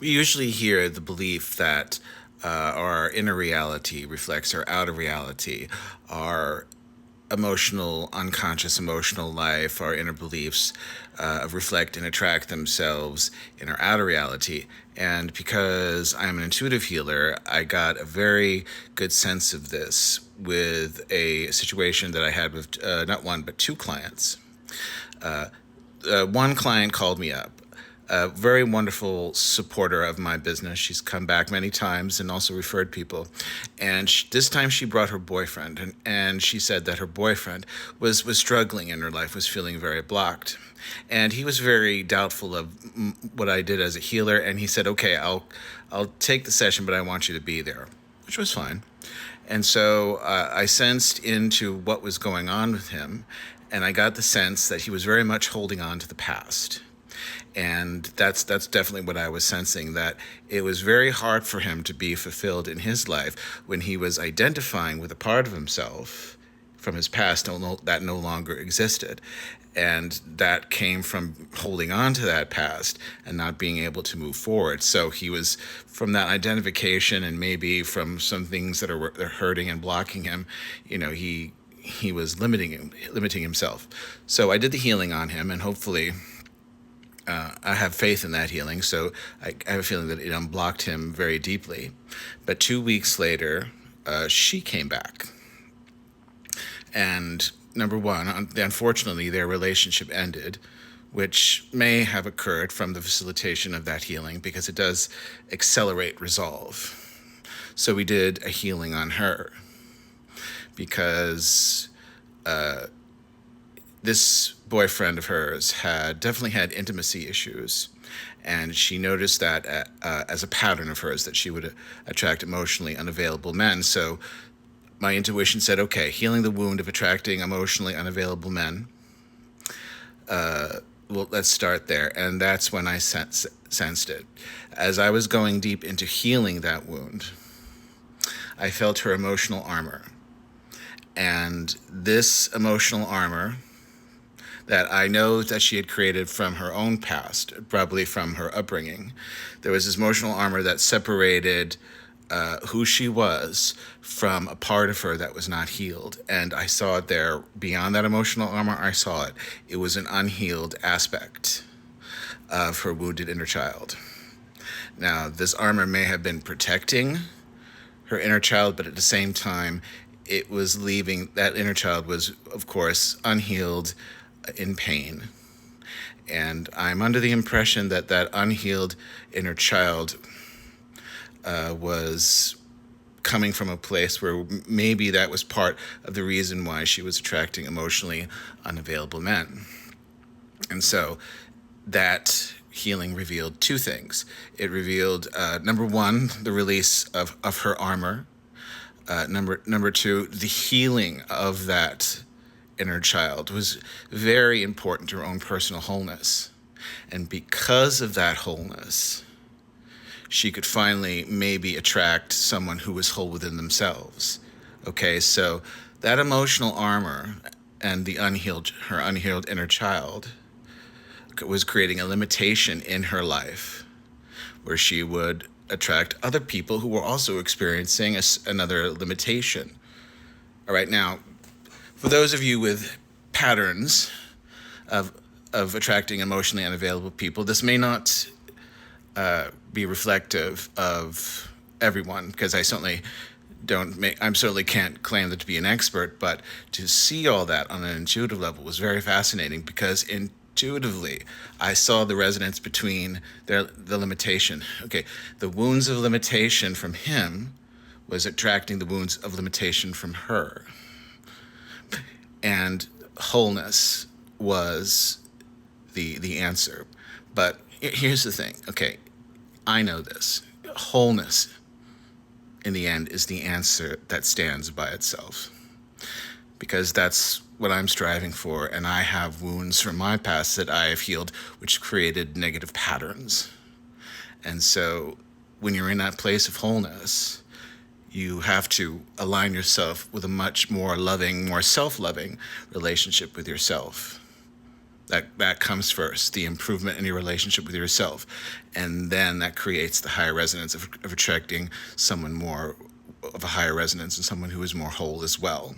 We usually hear the belief that our inner reality reflects our outer reality, our emotional, unconscious emotional life, our inner beliefs reflect and attract themselves in our outer reality. And because I'm an intuitive healer, I got a very good sense of this with a situation that I had with not one, but two clients. One client called me up, a very wonderful supporter of my business. She's come back many times and also referred people. And this time she brought her boyfriend, and she said that her boyfriend was struggling in her life, was feeling very blocked. And he was very doubtful of what I did as a healer. And he said, okay, I'll take the session, but I want you to be there, which was fine. And so I sensed into what was going on with him, and I got the sense that he was very much holding on to the past. And that's definitely what I was sensing, that it was very hard for him to be fulfilled in his life when he was identifying with a part of himself from his past that no longer existed. And that came from holding on to that past and not being able to move forward. So he was, from that identification and maybe from some things that are hurting and blocking him, he was limiting himself. So I did the healing on him, and hopefully I have faith in that healing, so I have a feeling that it unblocked him very deeply. But 2 weeks later, she came back. And number one, unfortunately, their relationship ended, which may have occurred from the facilitation of that healing because it does accelerate resolve. So we did a healing on her because this boyfriend of hers had definitely had intimacy issues, and she noticed that as a pattern of hers, that she would attract emotionally unavailable men. So my intuition said, okay, healing the wound of attracting emotionally unavailable men. Well, let's start there. And that's when I sensed it. As I was going deep into healing that wound, I felt her emotional armor. And this emotional armor that I know that she had created from her own past, probably from her upbringing. There was this emotional armor that separated who she was from a part of her that was not healed. And I saw it there. Beyond that emotional armor, I saw it. It was an unhealed aspect of her wounded inner child. Now, this armor may have been protecting her inner child, but at the same time, it was leaving, that inner child was, of course, unhealed, in pain. And I'm under the impression that that unhealed inner child was coming from a place where maybe that was part of the reason why she was attracting emotionally unavailable men. And so that healing revealed two things. It revealed, number one, the release of her armor. Number two, the healing of that inner child was very important to her own personal wholeness. And because of that wholeness, she could finally maybe attract someone who was whole within themselves. Okay, so that emotional armor and her unhealed inner child was creating a limitation in her life where she would attract other people who were also experiencing another limitation. All right, now, for those of you with patterns of attracting emotionally unavailable people, this may not be reflective of everyone, because I certainly can't claim to be an expert, but to see all that on an intuitive level was very fascinating, because intuitively I saw the resonance between the limitation. Okay, the wounds of limitation from him was attracting the wounds of limitation from her. And wholeness was the answer. But here's the thing. Okay, I know this. Wholeness, in the end, is the answer that stands by itself. Because that's what I'm striving for, and I have wounds from my past that I have healed, which created negative patterns. And so when you're in that place of wholeness, you have to align yourself with a much more loving, more self-loving relationship with yourself. That comes first, the improvement in your relationship with yourself, and then that creates the higher resonance of attracting someone more of a higher resonance and someone who is more whole as well.